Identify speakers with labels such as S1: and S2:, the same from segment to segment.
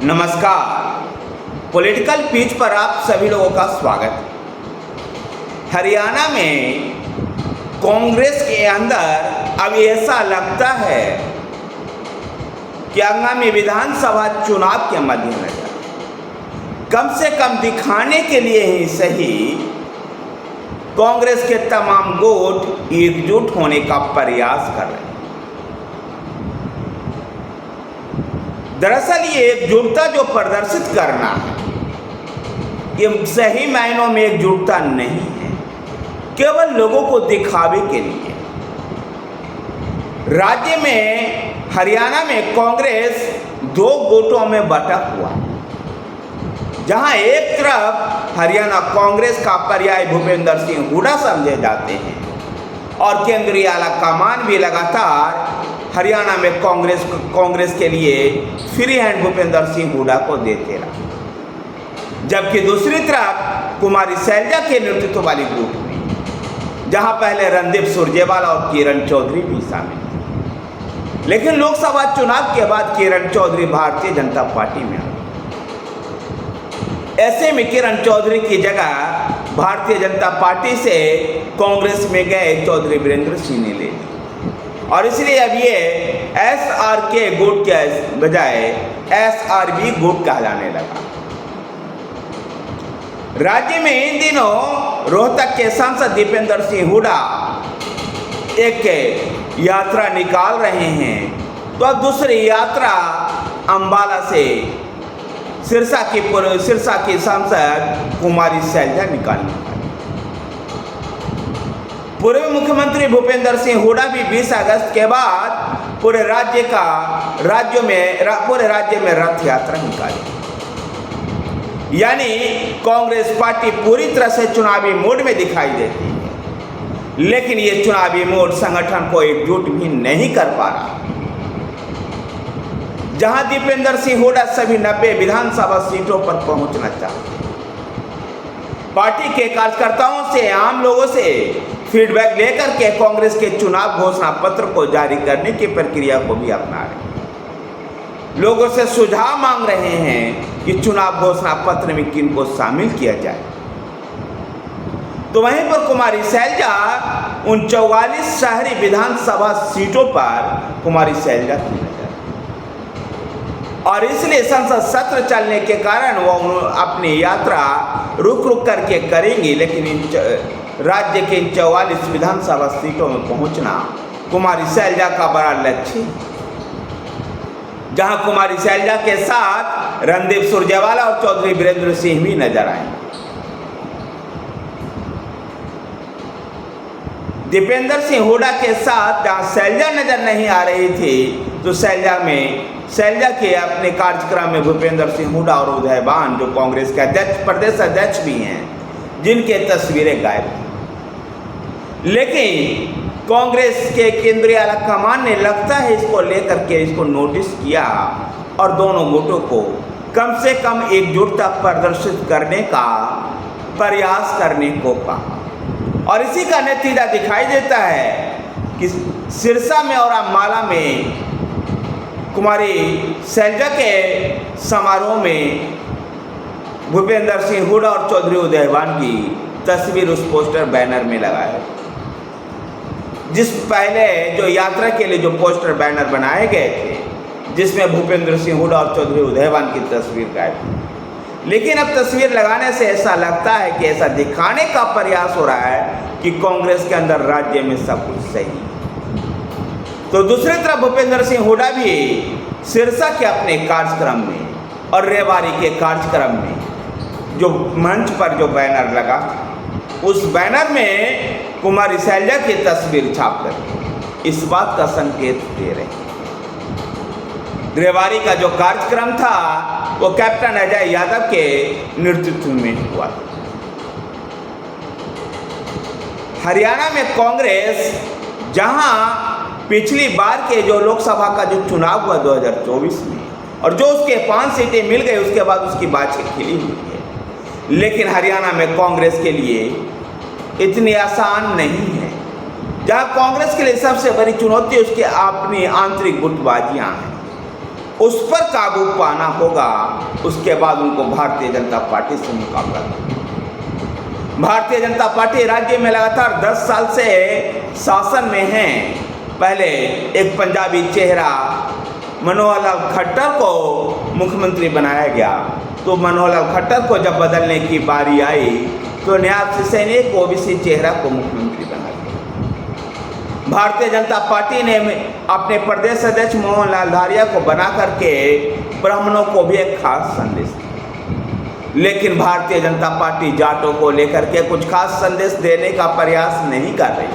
S1: नमस्कार। Political pitch पर आप सभी लोगों का स्वागत है। हरियाणा में कांग्रेस के अंदर अब ऐसा लगता है कि आगामी विधानसभा चुनाव के मद्देनजर कम से कम दिखाने के लिए ही सही कांग्रेस के तमाम गुट एकजुट होने का प्रयास कर रहे हैं। दरअसल ये एकजुटता जो प्रदर्शित करना है, ये सही मायनों में एकजुटता नहीं है, केवल लोगों को दिखावे के लिए। राज्य में हरियाणा में कांग्रेस दो गुटों में बटा हुआ है, जहां एक तरफ हरियाणा कांग्रेस का पर्याय भूपेंद्र सिंह हुड्डा समझे जाते हैं और केंद्रीय आला कमान भी लगातार हरियाणा में कांग्रेस के लिए फ्री हैंड भूपेंद्र सिंह हुड्डा को देते रहा, जबकि दूसरी तरफ कुमारी शैलजा के नेतृत्व वाली गुट में जहां पहले रणदीप सुरजेवाला और किरण चौधरी भी शामिल थे, लेकिन लोकसभा चुनाव के बाद किरण चौधरी भारतीय जनता पार्टी में आ गए। ऐसे में किरण चौधरी की जगह भारतीय जनता पार्टी से कांग्रेस में गए चौधरी वीरेंद्र सिंह ने ले ली और इसलिए अब ये SRK गुट के बजाय SRB गुट कहलाने लगा। राज्य में इन दिनों रोहतक के सांसद दीपेंद्र सिंह हुड्डा एक यात्रा निकाल रहे हैं, तो अब दूसरी यात्रा अंबाला से सिरसा की सांसद कुमारी शैलजा निकालने वाली। पूर्व मुख्यमंत्री भूपेंद्र सिंह हुड्डा भी 20 अगस्त के बाद पूरे राज्य में रथ यात्रा निकाली। यानी कांग्रेस पार्टी पूरी तरह से चुनावी मूड में दिखाई देती है, लेकिन ये चुनावी मूड संगठन को एकजुट भी नहीं कर पा रहा। जहां दीपेंद्र सिंह हुड्डा सभी 90 विधानसभा सीटों पर पहुंचना चाहते हैं, पार्टी के कार्यकर्ताओं से, आम लोगों से फीडबैक लेकर के कांग्रेस के चुनाव घोषणा पत्र को जारी करने की प्रक्रिया को भी अपना रहे हैं। लोगों से सुझाव मांग रहे हैं कि चुनाव घोषणा पत्र में किनको शामिल किया जाए। तो वहीं पर कुमारी शैलजा उन 44 शहरी विधानसभा सीटों पर कुमारी शैलजा की नजर, और इसलिए संसद सत्र चलने के कारण वो अपनी यात्रा रुक करके करेंगी, लेकिन राज्य के 44 विधानसभा सीटों में पहुंचना कुमारी शैलजा का बड़ा लक्ष्य, जहां कुमारी शैलजा के साथ रणदीप सुरजेवाला और चौधरी वीरेंद्र सिंह भी नजर आएंगे। दीपेंद्र सिंह हुड्डा के साथ जहां शैलजा नजर नहीं आ रही थी, तो शैलजा के अपने कार्यक्रम में भूपेंद्र सिंह हुड्डा और उदयभान, जो कांग्रेस के प्रदेश अध्यक्ष भी हैं, जिनके तस्वीरें गायब थी। लेकिन कांग्रेस के केंद्रीय आला कमान ने लगता है इसको लेकर के इसको नोटिस किया और दोनों गुटों को कम से कम एकजुटता प्रदर्शित करने का प्रयास करने को कहा, और इसी का नतीजा दिखाई देता है कि सिरसा में और अंबाला में कुमारी शैलजा के समारोह में भूपेंद्र सिंह हुड्डा और चौधरी उदयभान की तस्वीर उस पोस्टर बैनर में लगाए, जिस पहले जो यात्रा के लिए जो पोस्टर बैनर बनाए गए थे, जिसमें भूपेंद्र सिंह हुड्डा और चौधरी उदयभान की तस्वीर गायब थी। लेकिन अब तस्वीर लगाने से ऐसा लगता है कि ऐसा दिखाने का प्रयास हो रहा है कि कांग्रेस के अंदर राज्य में सब कुछ सही है। तो दूसरी तरफ भूपेंद्र सिंह हुड्डा भी सिरसा के अपने कार्यक्रम में और रेवाड़ी के कार्यक्रम में जो मंच पर जो बैनर लगा, उस बैनर में कुमारी शैलजा की तस्वीर छाप कर इस बात का संकेत दे रहे हैं। रेवाड़ी का जो कार्यक्रम था वो कैप्टन अजय यादव के नेतृत्व में हुआ। हरियाणा में कांग्रेस, जहां पिछली बार के जो लोकसभा का जो चुनाव हुआ 2024 में, और जो उसके 5 सीटें मिल गई, उसके बाद उसकी बातचीत खिली हुई है, लेकिन हरियाणा में कांग्रेस के लिए इतनी आसान नहीं है। जहां कांग्रेस के लिए सबसे बड़ी चुनौती उसकी अपनी आंतरिक गुटबाजियां हैं। उस पर काबू पाना होगा। उसके बाद उनको भारतीय जनता पार्टी से मुकाबला करना। भारतीय जनता पार्टी राज्य में लगातार 10 साल से शासन में है। पहले एक पंजाबी चेहरा मनोहर लाल खट्टर को मुख्यमंत्री बनाया गया, तो मनोहर लाल खट्टर को जब बदलने की बारी आई तो न्याय सिंह ने एक ओबीसी चेहरा को मुख्यमंत्री बना दिया। भारतीय जनता पार्टी ने अपने प्रदेश अध्यक्ष मोहन लाल धारिया को बना करके ब्राह्मणों को भी एक खास संदेश दिया। लेकिन भारतीय जनता पार्टी जाटों को लेकर के कुछ खास संदेश देने का प्रयास नहीं कर रही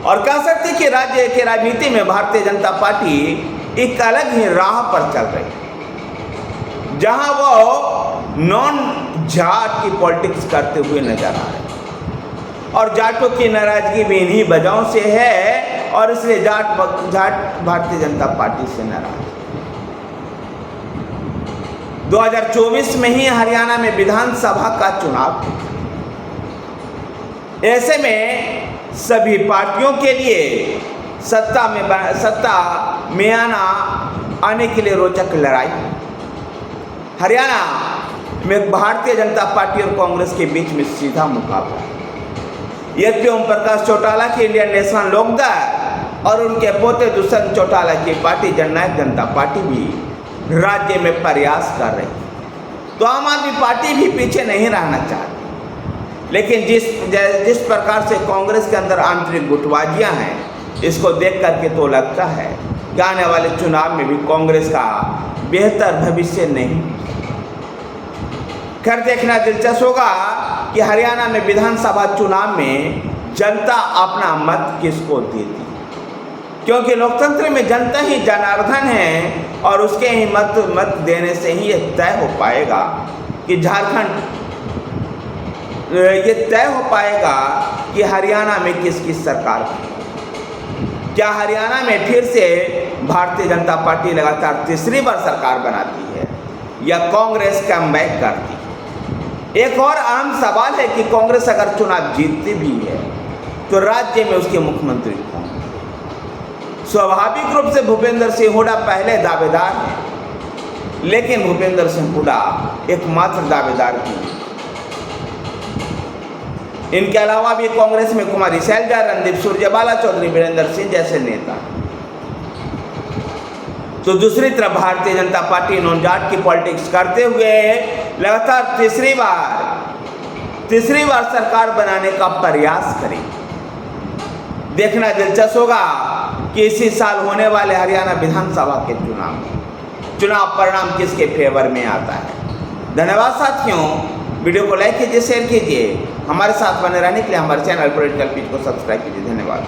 S1: और कह सकते कि राज्य की राजनीति में भारतीय जनता पार्टी एक अलग ही राह पर चल रही है, जहां वो नॉन जाट की पॉलिटिक्स करते हुए नजर आ रहे हैं और जाटों की नाराजगी भी इन्हीं वजहों से है और इसलिए जाट भारतीय जनता पार्टी से नाराज। 2024 में ही हरियाणा में विधानसभा का चुनाव, ऐसे में सभी पार्टियों के लिए सत्ता में आने के लिए रोचक लड़ाई। हरियाणा में भारतीय जनता पार्टी और कांग्रेस के बीच में सीधा मुकाबला। यद्यपि ओम प्रकाश चौटाला की इंडियन नेशनल लोकदल और उनके पोते दुष्यंत चौटाला की पार्टी जननायक जनता पार्टी भी राज्य में प्रयास कर रही, तो आम आदमी पार्टी भी पीछे नहीं रहना चाहती। लेकिन जिस प्रकार से कांग्रेस के अंदर आंतरिक गुटबाजियां हैं, इसको देख करके तो लगता है कि आने वाले चुनाव में भी कांग्रेस का बेहतर भविष्य नहीं। खैर, देखना दिलचस्प होगा कि हरियाणा में विधानसभा चुनाव में जनता अपना मत किसको देती, क्योंकि लोकतंत्र में जनता ही जनार्दन है और उसके ही मत देने से ही ये तय हो पाएगा कि ये तय हो पाएगा कि हरियाणा में किसकी सरकार है। क्या हरियाणा में फिर से भारतीय जनता पार्टी लगातार तीसरी बार सरकार बनाती है या कांग्रेस कमबैक करती है? एक और अहम सवाल है कि कांग्रेस अगर चुनाव जीतती भी है तो राज्य में उसके मुख्यमंत्री कौन? स्वाभाविक रूप से भूपेंद्र सिंह हुड्डा पहले दावेदार हैं, लेकिन भूपेंद्र सिंह हुड्डा एकमात्र दावेदार की। इनके अलावा भी कांग्रेस में कुमारी शैलजा, रणदीप सुरजेवाला, चौधरी वीरेंद्र सिंह जैसे नेता। तो दूसरी तरफ भारतीय जनता पार्टी नॉन जाट की पॉलिटिक्स करते हुए लगातार तीसरी बार सरकार बनाने का प्रयास करें। देखना दिलचस्प होगा कि इसी साल होने वाले हरियाणा विधानसभा के चुनाव परिणाम किसके फेवर में आता है। धन्यवाद साथियों, वीडियो को लाइक कीजिए, शेयर कीजिए। हमारे साथ बने रहने के लिए हमारे चैनल पॉलिटिकल पिच को सब्सक्राइब कीजिए। धन्यवाद।